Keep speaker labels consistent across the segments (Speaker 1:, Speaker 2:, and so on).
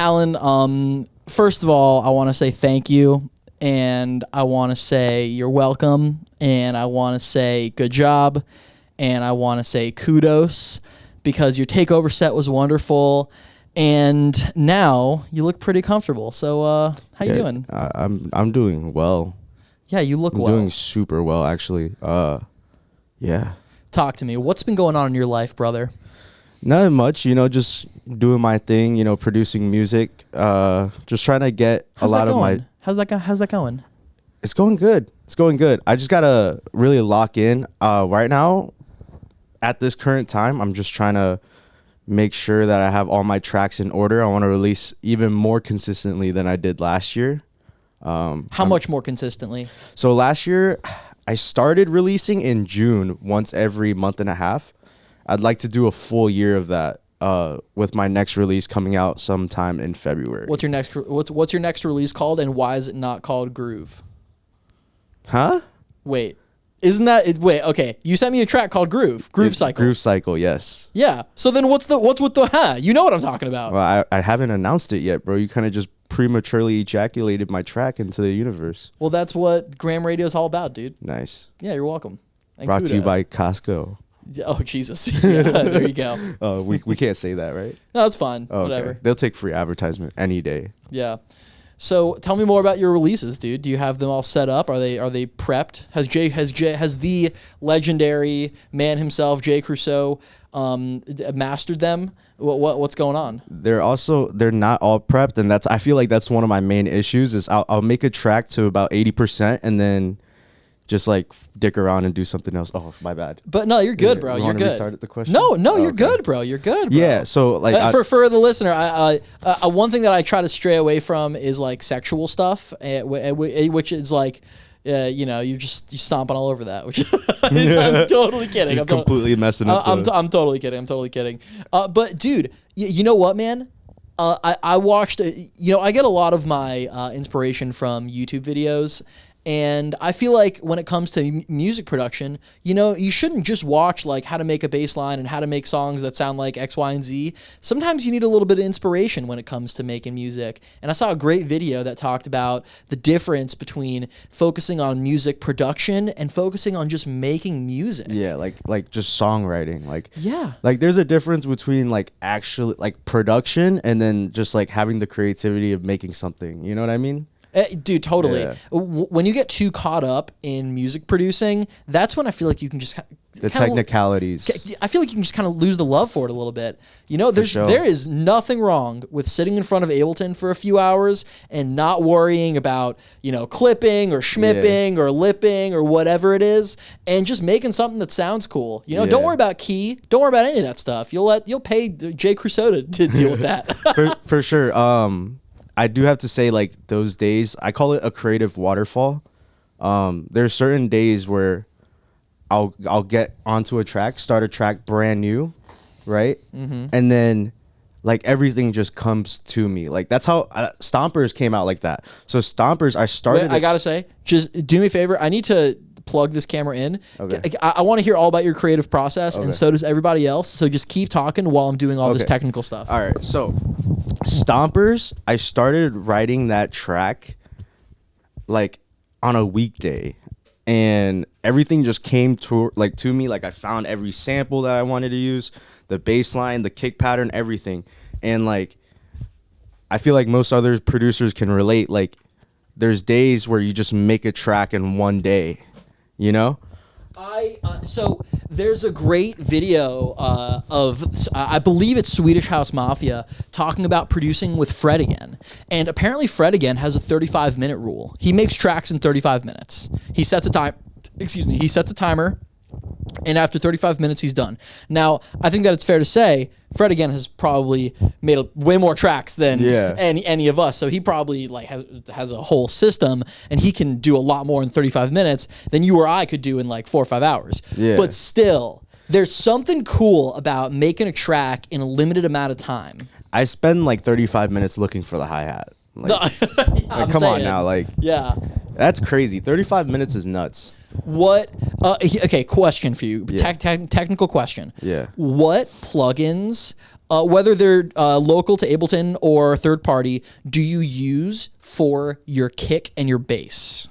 Speaker 1: Alan, first of all, I want to say thank you, and I want to say you're welcome, and I want to say good job, and I want to say kudos, because your takeover set was wonderful, and now you look pretty comfortable. So, how you doing?
Speaker 2: I'm doing well.
Speaker 1: Yeah, you look well.
Speaker 2: I'm doing super well, actually. Yeah.
Speaker 1: Talk to me. What's been going on in your life, brother?
Speaker 2: Nothing much, just doing my thing, producing music, just trying to get
Speaker 1: How's
Speaker 2: a lot
Speaker 1: that
Speaker 2: of
Speaker 1: going?
Speaker 2: my...
Speaker 1: How's that going?
Speaker 2: It's going good. It's going good. I just got to really lock in. Right now, at this current time, I'm just trying to make sure that I have all my tracks in order. I want to release even more consistently than I did last year.
Speaker 1: How much more consistently?
Speaker 2: So last year, I started releasing in June once every month and a half. I'd like to do a full year of that with my next release coming out sometime in February.
Speaker 1: What's your next release called, and why is it not called Groove?
Speaker 2: Huh?
Speaker 1: Wait. Isn't that it? Wait, okay. You sent me a track called Groove Cycle.
Speaker 2: Groove Cycle, yes.
Speaker 1: Yeah. So then what's with the You know what I'm talking about.
Speaker 2: Well, I haven't announced it yet, bro. You kind of just prematurely ejaculated my track into the universe.
Speaker 1: Well, that's what Graham Radio is all about, dude.
Speaker 2: Nice.
Speaker 1: Yeah, you're welcome. And
Speaker 2: Brought
Speaker 1: Kuda.
Speaker 2: to you by Costco.
Speaker 1: Oh, Jesus. Yeah, there you go.
Speaker 2: We can't say that, right?
Speaker 1: No, that's fine.
Speaker 2: Oh,
Speaker 1: Whatever.
Speaker 2: Okay. They'll take free advertisement any day.
Speaker 1: Yeah. So tell me more about your releases, dude. Do you have them all set up? Are they prepped? Has the legendary man himself, Jay Crusoe, mastered them? What's going on?
Speaker 2: They're not all prepped, and I feel like that's one of my main issues. Is I'll make a track to about 80% and then just like dick around and do something else. Oh, my bad.
Speaker 1: But no, you're good, bro. You're good.
Speaker 2: Restart the question?
Speaker 1: No, you're good, bro. You're good, bro.
Speaker 2: Yeah. So like
Speaker 1: for the listener, one thing that I try to stray away from is like sexual stuff, which is like, you stomping all over that. Which I'm totally kidding.
Speaker 2: I'm completely messing up.
Speaker 1: I'm totally kidding. I'm totally kidding. But dude, you know what, man? I watched. I get a lot of my inspiration from YouTube videos. And I feel like when it comes to music production, you shouldn't just watch like how to make a bass line and how to make songs that sound like X, Y, and Z. Sometimes you need a little bit of inspiration when it comes to making music. And I saw a great video that talked about the difference between focusing on music production and focusing on just making music.
Speaker 2: Yeah, like just songwriting.
Speaker 1: Yeah.
Speaker 2: Like there's a difference between like actually like production and then just like having the creativity of making something. You know what I mean?
Speaker 1: Dude, totally.
Speaker 2: Yeah.
Speaker 1: When you get too caught up in music producing, that's when I feel like you can just
Speaker 2: the technicalities.
Speaker 1: I feel like you can just kind of lose the love for it a little bit. There is nothing wrong with sitting in front of Ableton for a few hours and not worrying about clipping or schmipping or lipping or whatever it is, and just making something that sounds cool. Don't worry about key. Don't worry about any of that stuff. You'll pay Jay Crusoe to deal with that.
Speaker 2: for sure. I do have to say, like, those days, I call it a creative waterfall. There's certain days where I'll get onto a track, start a track brand new, right? Mm-hmm. And then, like, everything just comes to me. Like, that's how Stompers came out like that. So Stompers, I started...
Speaker 1: Wait, I gotta say, just do me a favor. I need to plug this camera in.
Speaker 2: Okay.
Speaker 1: I want to hear all about your creative process, and so does everybody else. So just keep talking while I'm doing all this technical stuff.
Speaker 2: All right, so... Stompers, I started writing that track like on a weekday, and everything just came to me. Like I found every sample that I wanted to use, the bass line, the kick pattern, everything. And like I feel like most other producers can relate. Like there's days where you just make a track in one day,
Speaker 1: So there's a great video of I believe it's Swedish House Mafia talking about producing with Fred again, and apparently Fred again has a 35-minute rule. He makes tracks in 35 minutes. He sets a time. He sets a timer, and after 35 minutes he's done. Now I think that it's fair to say Fred again has probably made way more tracks than any of us, so he probably like has a whole system, and he can do a lot more in 35 minutes than you or I could do in like 4 or 5 hours.
Speaker 2: Yeah.
Speaker 1: But still, there's something cool about making a track in a limited amount of time.
Speaker 2: I spend like 35 minutes looking for the hi-hat. Like, come on now, like that's crazy. 35 minutes is nuts.
Speaker 1: What? Okay, question for you.
Speaker 2: Yeah.
Speaker 1: Technical question.
Speaker 2: Yeah.
Speaker 1: What plugins whether they're local to Ableton or third party, do you use for your kick and your bass?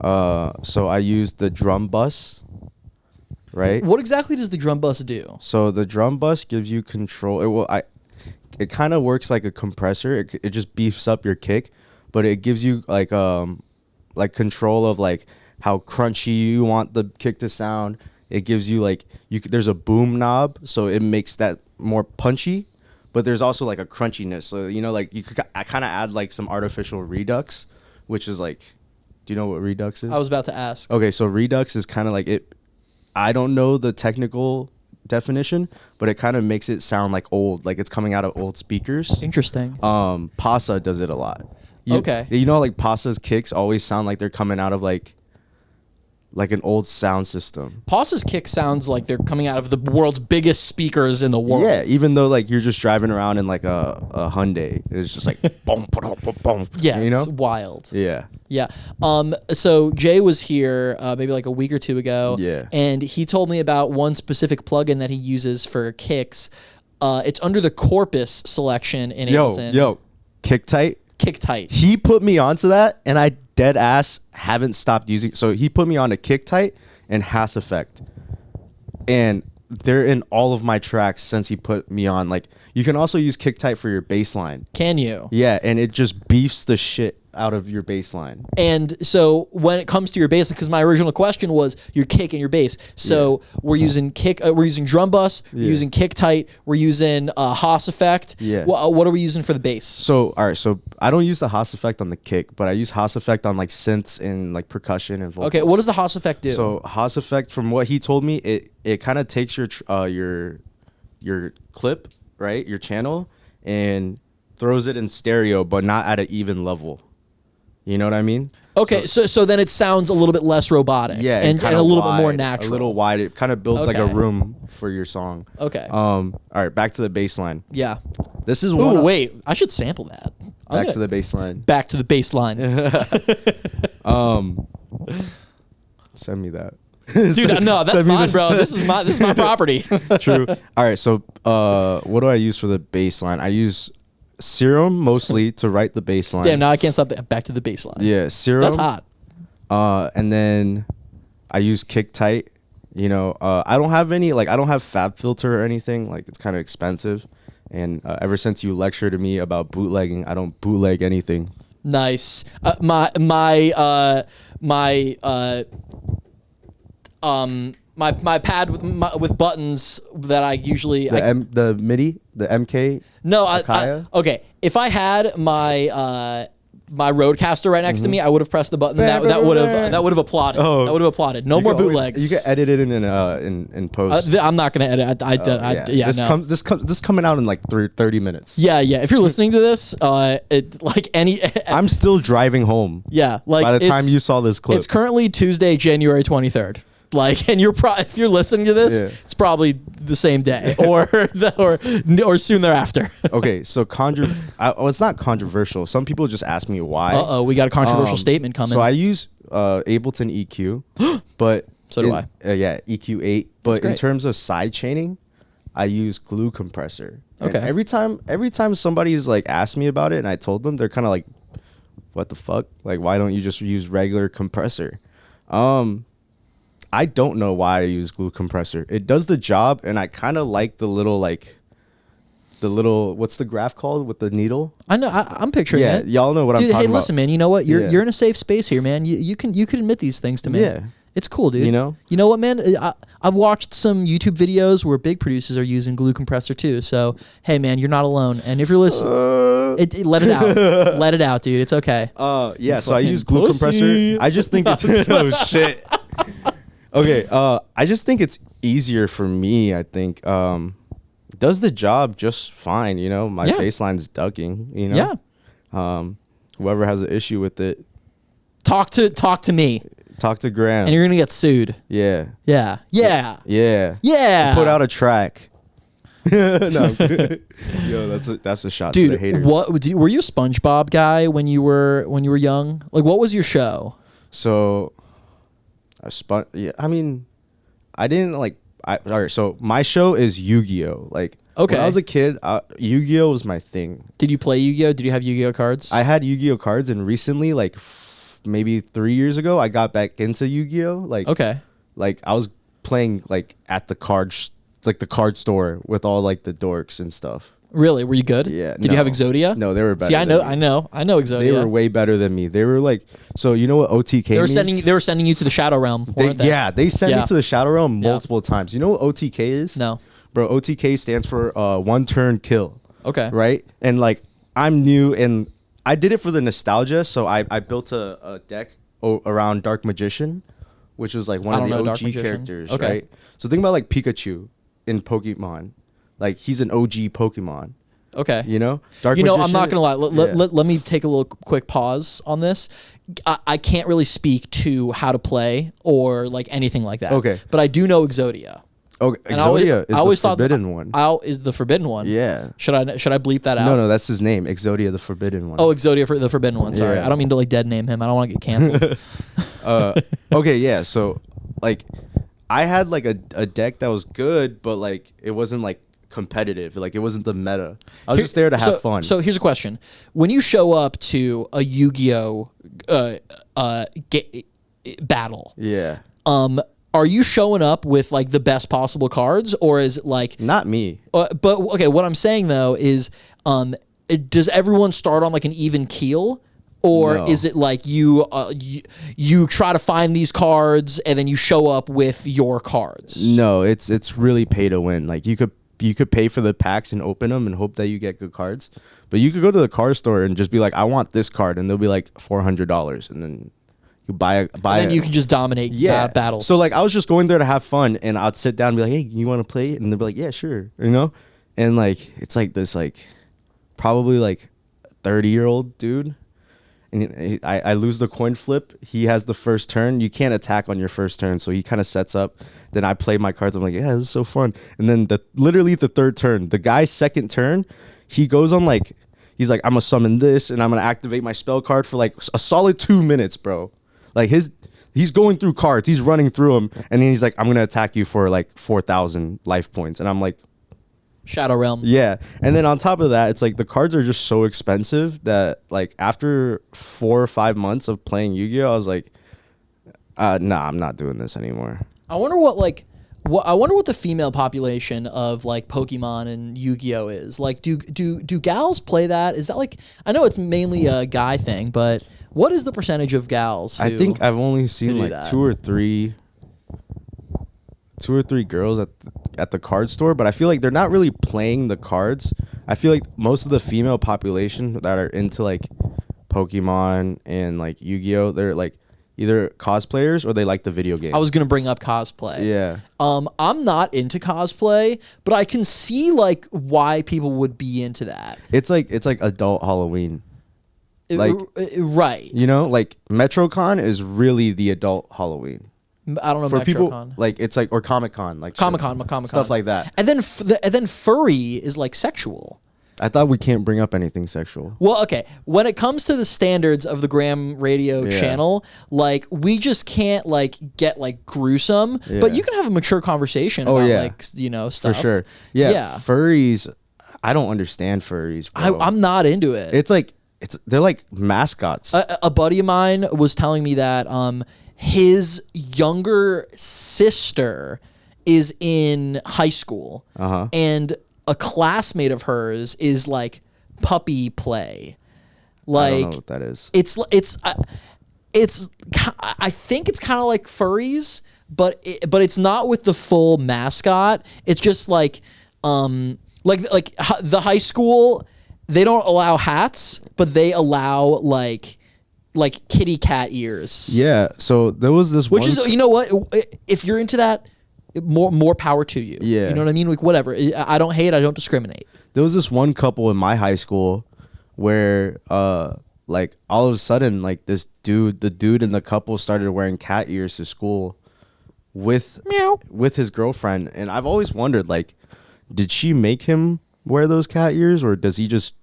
Speaker 2: So I use the drum bus, right?
Speaker 1: What exactly does the drum bus do?
Speaker 2: So the drum bus gives you control. It kind of works like a compressor. It just beefs up your kick, but it gives you like control of like how crunchy you want the kick to sound. It gives you like there's a boom knob, so it makes that more punchy, but there's also like a crunchiness. So like I kind of add like some artificial redux, which is like, do you know what redux is?
Speaker 1: I was about to ask.
Speaker 2: Okay, so redux is kind of like it. I don't know the technical definition, but it kind of makes it sound like old, like it's coming out of old speakers.
Speaker 1: Interesting.
Speaker 2: Pasa does it a lot.
Speaker 1: Okay.
Speaker 2: Like Pasa's kicks always sound like they're coming out of like an old sound system.
Speaker 1: Pasa's kick sounds like they're coming out of the world's biggest speakers in the world.
Speaker 2: Yeah, even though like you're just driving around in like a Hyundai, it's just like boom, boom, boom, boom.
Speaker 1: Yeah, it's wild.
Speaker 2: Yeah.
Speaker 1: Yeah. So Jay was here maybe like a week or two ago.
Speaker 2: Yeah.
Speaker 1: And he told me about one specific plugin that he uses for kicks. It's under the Corpus selection in Ableton.
Speaker 2: Yo, Kick Tight.
Speaker 1: Kick Tight.
Speaker 2: He put me onto that, and I dead ass haven't stopped using. So he put me on to Kick Tight and Hass Effect, and they're in all of my tracks since he put me on. Like, you can also use Kick Tight for your bass line.
Speaker 1: Can you?
Speaker 2: Yeah, and it just beefs the shit out of your bass line.
Speaker 1: And so when it comes to your bass, because my original question was your kick and your bass. So we're using we're using drum bus, we're using Kick Tight, we're using Haas Effect.
Speaker 2: Yeah.
Speaker 1: What are we using for the bass?
Speaker 2: So all right, so I don't use the Haas Effect on the kick, but I use Haas Effect on like synths and like percussion and vocals.
Speaker 1: Okay, what does the Haas Effect do?
Speaker 2: So Haas Effect, from what he told me, it kind of takes your clip, right, your channel, and throws it in stereo, but not at an even level. You know what I mean?
Speaker 1: Okay, so then it sounds a little bit less robotic.
Speaker 2: Yeah,
Speaker 1: and a little bit more natural.
Speaker 2: A little wide. It kind of builds like a
Speaker 1: Okay.
Speaker 2: room for your song.
Speaker 1: Okay.
Speaker 2: All right, back to the bass line.
Speaker 1: Yeah.
Speaker 2: This is
Speaker 1: Ooh,
Speaker 2: one.
Speaker 1: wait. I should sample that.
Speaker 2: Back to the bass line.
Speaker 1: Back to the bass line.
Speaker 2: Send me that.
Speaker 1: Dude, no, that's
Speaker 2: Send me
Speaker 1: mine,
Speaker 2: the-
Speaker 1: bro. This is my property.
Speaker 2: True. All right, so what do I use for the bass line? I use Serum mostly to write the bass line.
Speaker 1: Damn, now I can't stop that. Back to the bass line.
Speaker 2: Yeah, Serum.
Speaker 1: That's hot.
Speaker 2: And then I use Kick Tight. I don't have any, like, I don't have Fab Filter or anything. Like, it's kind of expensive. And ever since you lectured to me about bootlegging, I don't bootleg anything.
Speaker 1: Nice. My pad with buttons that I usually
Speaker 2: The MIDI, the MK.
Speaker 1: okay. If I had my my Rodecaster right next to me, I would have pressed the button. That would have applauded.
Speaker 2: Oh.
Speaker 1: That would have applauded. No more bootlegs.
Speaker 2: You can edit it in post.
Speaker 1: I'm not gonna edit.
Speaker 2: This coming out in like 30 minutes.
Speaker 1: Yeah. If you're listening to this,
Speaker 2: I'm still driving home.
Speaker 1: Yeah, like
Speaker 2: by the time you saw this clip.
Speaker 1: It's currently Tuesday, January 23rd. Like, and if you're listening to this, it's probably the same day or soon thereafter.
Speaker 2: Okay, so it's not controversial. Some people just ask me why.
Speaker 1: We got a controversial statement coming.
Speaker 2: So I use Ableton EQ, but
Speaker 1: so do I.
Speaker 2: Yeah, EQ8. But in
Speaker 1: great.
Speaker 2: terms of side chaining, I use Glue Compressor. And
Speaker 1: Okay.
Speaker 2: every time somebody's like asked me about it, and I told them, they're kind of like, "What the fuck? Like, why don't you just use regular compressor?" I don't know why I use Glue Compressor. It does the job, and I kind of like the little what's the graph called with the needle?
Speaker 1: I know. I'm picturing
Speaker 2: Yeah,
Speaker 1: it.
Speaker 2: y'all know what I'm
Speaker 1: Dude,
Speaker 2: talking
Speaker 1: hey, listen, man. You know what?
Speaker 2: Yeah.
Speaker 1: You're in a safe space here, man. You can admit these things to me.
Speaker 2: Yeah.
Speaker 1: It's cool, dude.
Speaker 2: You know?
Speaker 1: You know what, man? I've watched some YouTube videos where big producers are using Glue Compressor too. So, hey, man, you're not alone. And if you're listening, let it out. Let it out, dude. It's okay.
Speaker 2: Yeah, so I
Speaker 1: fucking
Speaker 2: use Glue
Speaker 1: pussy.
Speaker 2: Compressor. I just think it's oh shit. Okay, I just think it's easier for me. I think it does the job just fine. My
Speaker 1: Yeah.
Speaker 2: bass line's ducking.
Speaker 1: Yeah.
Speaker 2: Whoever has an issue with it,
Speaker 1: Talk to me,
Speaker 2: talk to Graham.
Speaker 1: and you're gonna get sued.
Speaker 2: Yeah.
Speaker 1: Yeah. Yeah.
Speaker 2: Yeah.
Speaker 1: Yeah.
Speaker 2: Put out a track. No. Yo, that's a shot to the
Speaker 1: Dude,
Speaker 2: haters.
Speaker 1: were you a SpongeBob guy when you were young? Like, what was your show?
Speaker 2: So, yeah. I mean, I all right. So my show is Yu-Gi-Oh. Like,
Speaker 1: Okay.
Speaker 2: when I was a kid, Yu-Gi-Oh was my thing.
Speaker 1: Did you play Yu-Gi-Oh? Did you have Yu-Gi-Oh cards?
Speaker 2: I had Yu-Gi-Oh cards, and recently, like maybe 3 years ago, I got back into Yu-Gi-Oh. Like,
Speaker 1: Okay.
Speaker 2: like I was playing like at the the card store with all like the dorks and stuff.
Speaker 1: Really? Were you good?
Speaker 2: Yeah.
Speaker 1: Did you have Exodia?
Speaker 2: No, they were better.
Speaker 1: See, I know
Speaker 2: than me.
Speaker 1: Exodia.
Speaker 2: They were way better than me. They were like, so you know what OTK
Speaker 1: They were
Speaker 2: means?
Speaker 1: sending you to the Shadow Realm, weren't they?
Speaker 2: Yeah, they sent
Speaker 1: Yeah.
Speaker 2: me to the Shadow Realm
Speaker 1: Yeah.
Speaker 2: multiple times. You know what OTK is?
Speaker 1: No.
Speaker 2: Bro, OTK stands for one turn kill.
Speaker 1: Okay.
Speaker 2: Right? And like I'm new and I did it for the nostalgia, so I built a deck around Dark Magician, which was like one
Speaker 1: I
Speaker 2: of
Speaker 1: don't
Speaker 2: the
Speaker 1: know Dark
Speaker 2: OG
Speaker 1: Magician.
Speaker 2: characters,
Speaker 1: Okay.
Speaker 2: right? So think about like Pikachu in Pokemon. Like he's an OG Pokemon.
Speaker 1: Okay.
Speaker 2: You know? Dark
Speaker 1: I'm
Speaker 2: Magician-
Speaker 1: not gonna lie.
Speaker 2: Yeah.
Speaker 1: Let me take a little quick pause on this. I can't really speak to how to play or like anything like that.
Speaker 2: Okay.
Speaker 1: But I do know Exodia.
Speaker 2: Okay,
Speaker 1: And I always-
Speaker 2: Exodia
Speaker 1: I always
Speaker 2: is the
Speaker 1: thought
Speaker 2: forbidden one.
Speaker 1: Is the forbidden one?
Speaker 2: Yeah.
Speaker 1: Should I bleep that out?
Speaker 2: No, that's his name. Exodia, the forbidden one.
Speaker 1: Oh, Exodia for the forbidden one. Sorry,
Speaker 2: Yeah.
Speaker 1: I don't mean to like dead name him. I don't want to get canceled.
Speaker 2: Okay, yeah. So, like, I had like a deck that was good, but like it wasn't like competitive. Like it wasn't the meta. I was just there to have fun.
Speaker 1: So here's a question: when you show up to a Yu-Gi-Oh battle,
Speaker 2: yeah,
Speaker 1: are you showing up with like the best possible cards, or is it like?
Speaker 2: not me.
Speaker 1: But okay, what I'm saying though is, does everyone start on like an even keel? Or
Speaker 2: No.
Speaker 1: is it like you try to find these cards and then you show up with your cards?
Speaker 2: No, it's really pay to win. Like you could pay for the packs and open them and hope that you get good cards. But you could go to the card store and just be like, I want this card, and they'll be like $400, and then you buy
Speaker 1: And then you can just dominate battles.
Speaker 2: So like I was just going there to have fun, and I'd sit down and be like, hey, you want to play? And they'd be like, yeah, sure, you know. And like it's like this like probably like 30-year-old dude. And I lose the coin flip. He has the first turn. You can't attack on your first turn, so he kind of sets up. Then I play my cards. I'm like, yeah, this is so fun. And then literally the third turn, the guy's second turn, he goes on like, he's like, I'm gonna summon this, and I'm gonna activate my spell card for like a solid 2 minutes, bro. Like he's going through cards, he's running through them, and then he's like, I'm gonna attack you for like 4,000 life points, and I'm like,
Speaker 1: Shadow Realm.
Speaker 2: yeah. And then on top of that, it's like the cards are just so expensive that like after 4 or 5 months of playing Yu-Gi-Oh, I was like, nah, I'm not doing this anymore.
Speaker 1: I wonder what the female population of like Pokemon and Yu-Gi-Oh is. Like do gals play that? Is that like, I know it's mainly a guy thing, but what is the percentage of gals
Speaker 2: I think I've only seen
Speaker 1: do
Speaker 2: like
Speaker 1: that?
Speaker 2: two or three girls at the card store, but I feel like they're not really playing the cards. I feel like most of the female population that are into like Pokemon and like Yu-Gi-Oh, they're like either cosplayers or they like the video game.
Speaker 1: I was gonna bring up cosplay.
Speaker 2: Yeah.
Speaker 1: I'm not into cosplay, but I can see like why people would be into that.
Speaker 2: It's like adult Halloween. Like,
Speaker 1: Right.
Speaker 2: you know, like MetroCon is really the adult Halloween.
Speaker 1: I don't know
Speaker 2: For people
Speaker 1: MetroCon.
Speaker 2: like it's like or Comic-Con, like
Speaker 1: Comic-Con.
Speaker 2: stuff like that.
Speaker 1: And then furry is like sexual.
Speaker 2: I thought we can't bring up anything sexual.
Speaker 1: Well, okay. When it comes to the standards of the Graham Radio
Speaker 2: Yeah.
Speaker 1: channel, like we just can't like get like gruesome, but
Speaker 2: Yeah.
Speaker 1: you can have a mature conversation
Speaker 2: Oh,
Speaker 1: about
Speaker 2: yeah.
Speaker 1: like
Speaker 2: For
Speaker 1: stuff.
Speaker 2: sure. Yeah,
Speaker 1: Yeah.
Speaker 2: furries. I don't understand furries, bro.
Speaker 1: I'm not into it.
Speaker 2: It's like they're like mascots.
Speaker 1: A buddy of mine was telling me that his younger sister is in high school, and a classmate of hers is like puppy play.
Speaker 2: I
Speaker 1: Like
Speaker 2: don't know what that is.
Speaker 1: it's I think it's kind of like furries, but it's not with the full mascot. It's just like the high school, they don't allow hats, but they allow like kitty cat ears.
Speaker 2: Yeah. So there was this
Speaker 1: Which
Speaker 2: one.
Speaker 1: is, you know what? If you're into that, more power to you.
Speaker 2: Yeah.
Speaker 1: You know what I mean? Like whatever. I don't hate. I don't discriminate.
Speaker 2: There was this one couple in my high school where like all of a sudden like the dude and the couple started wearing cat ears to school with his girlfriend, and I've always wondered, like, did she make him wear those cat ears, or does he just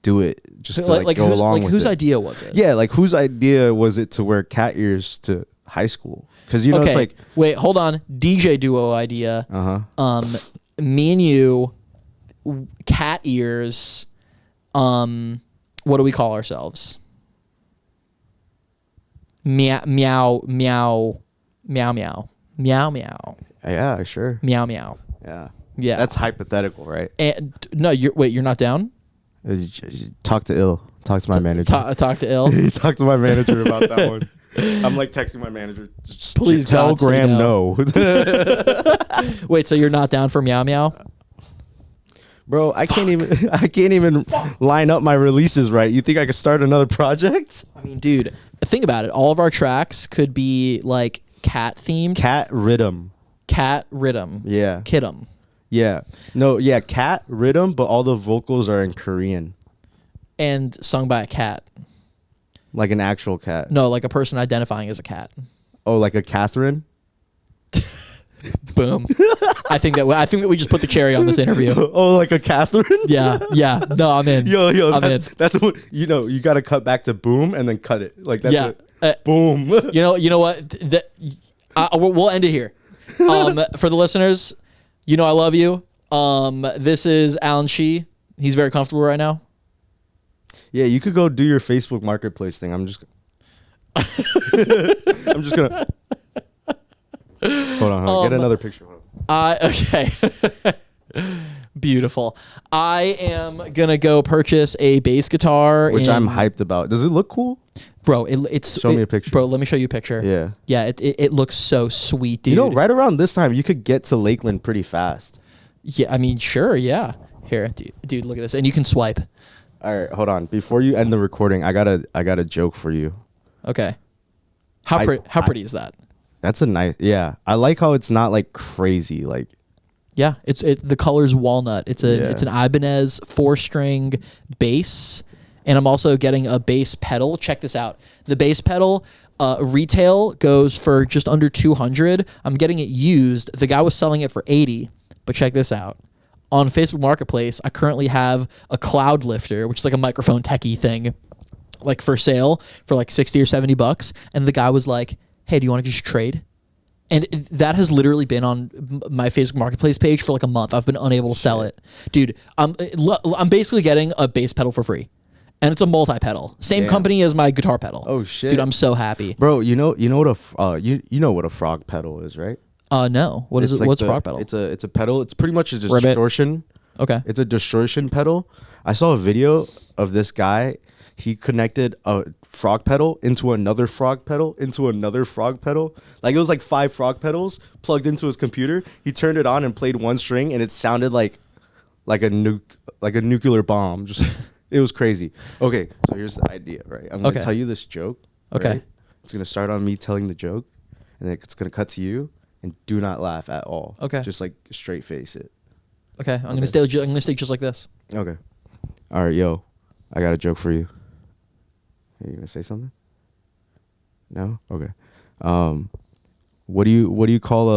Speaker 2: do it just to like go along with
Speaker 1: whose
Speaker 2: it?
Speaker 1: idea was it?
Speaker 2: Yeah, like whose idea was it to wear cat ears to high school. Because, you know, it's like...
Speaker 1: Wait, hold on. DJ duo idea.
Speaker 2: Uh-huh.
Speaker 1: Me and you, cat ears. What do we call ourselves? Meow, meow, meow, meow, meow, meow, meow.
Speaker 2: Yeah, sure.
Speaker 1: Meow, meow.
Speaker 2: Yeah.
Speaker 1: Yeah.
Speaker 2: That's hypothetical, right?
Speaker 1: And no, you're not down?
Speaker 2: Talk to Ill. Talk to my manager.
Speaker 1: Talk to Ill.
Speaker 2: Talk to my manager about that one. I'm like texting my manager.
Speaker 1: Please
Speaker 2: tell
Speaker 1: God, say
Speaker 2: Graham no.
Speaker 1: Wait, so you're not down for meow meow?
Speaker 2: Bro, I can't even line up my releases right. You think I could start another project?
Speaker 1: I mean, dude, think about it. All of our tracks could be like cat themed.
Speaker 2: Cat rhythm.
Speaker 1: Cat rhythm.
Speaker 2: Yeah.
Speaker 1: Kidum.
Speaker 2: Yeah. No, yeah, cat rhythm, but all the vocals are in Korean.
Speaker 1: And sung by a cat.
Speaker 2: Like an actual cat.
Speaker 1: No, like a person identifying as a cat.
Speaker 2: Oh, like a Catherine?
Speaker 1: Boom. I think that we just put the cherry on this interview.
Speaker 2: Oh, like a Catherine?
Speaker 1: Yeah. No, I'm in.
Speaker 2: Yo,
Speaker 1: I'm in.
Speaker 2: that's what, you know, you got to cut back to boom and then cut it. Like, that's
Speaker 1: Yeah.
Speaker 2: it. Boom.
Speaker 1: You know what? We'll end it here. For the listeners, you know I love you. This is Alan Shee. He's very comfortable right now.
Speaker 2: Yeah, you could go do your Facebook Marketplace thing. I'm just gonna hold on. Get another picture.
Speaker 1: Okay. Beautiful. I am gonna go purchase a bass guitar,
Speaker 2: Which I'm hyped about. Does it look cool?
Speaker 1: Bro, it's
Speaker 2: Show me a picture.
Speaker 1: Bro, let me show you a picture.
Speaker 2: Yeah.
Speaker 1: It looks so sweet, dude.
Speaker 2: You know, right around this time, you could get to Lakeland pretty fast.
Speaker 1: Yeah, I mean, sure, yeah. Here, dude, look at this, and you can swipe.
Speaker 2: All right, hold on. Before you end the recording, I got a joke for you.
Speaker 1: Okay. How pretty is that?
Speaker 2: That's a nice. Yeah, I like how it's not like crazy. Like,
Speaker 1: yeah, the color's walnut. It's an Ibanez 4-string bass, and I'm also getting a bass pedal. Check this out. The bass pedal retail goes for just under $200. I'm getting it used. The guy was selling it for $80. But check this out. On Facebook Marketplace, I currently have a Cloud Lifter, which is like a microphone techie thing, like for sale for like $60 or $70. And the guy was like, "Hey, do you want to just trade?" And that has literally been on my Facebook Marketplace page for like a month. I've been unable to sell it. Dude, I'm basically getting a bass pedal for free. And it's a multi-pedal. Same company as my guitar pedal.
Speaker 2: Oh, shit.
Speaker 1: Dude, I'm so happy.
Speaker 2: Bro, you know what a frog pedal is, right?
Speaker 1: No. What is it?
Speaker 2: Like
Speaker 1: What's a frog pedal?
Speaker 2: It's a pedal. It's pretty much a distortion.
Speaker 1: Okay.
Speaker 2: It's a distortion pedal. I saw a video of this guy. He connected a frog pedal into another frog pedal into another frog pedal. Like, it was like 5 frog pedals plugged into his computer. He turned it on and played one string, and it sounded like a nuclear bomb. Just it was crazy. Okay, so here's the idea, right? I'm gonna tell you this joke.
Speaker 1: Okay.
Speaker 2: Right? It's gonna start on me telling the joke, and then it's gonna cut to you, and do not laugh at all.
Speaker 1: Okay.
Speaker 2: Just like straight face it.
Speaker 1: Okay. I'm gonna stay just like this.
Speaker 2: Okay. All right, yo, I got a joke for you. Are you gonna say something? No? Okay. What do you call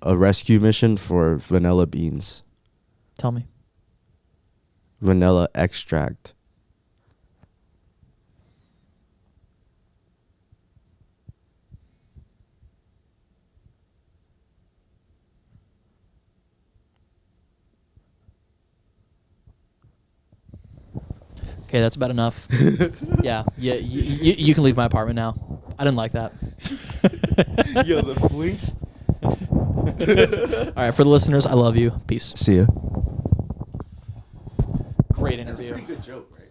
Speaker 2: a rescue mission for vanilla beans?
Speaker 1: Tell me.
Speaker 2: Vanilla extract.
Speaker 1: Okay, that's about enough. Yeah. You can leave my apartment now. I didn't like that.
Speaker 2: Yo, the blinks.
Speaker 1: All right, for the listeners, I love you. Peace.
Speaker 2: See ya.
Speaker 1: Great interview.
Speaker 2: Good joke, right?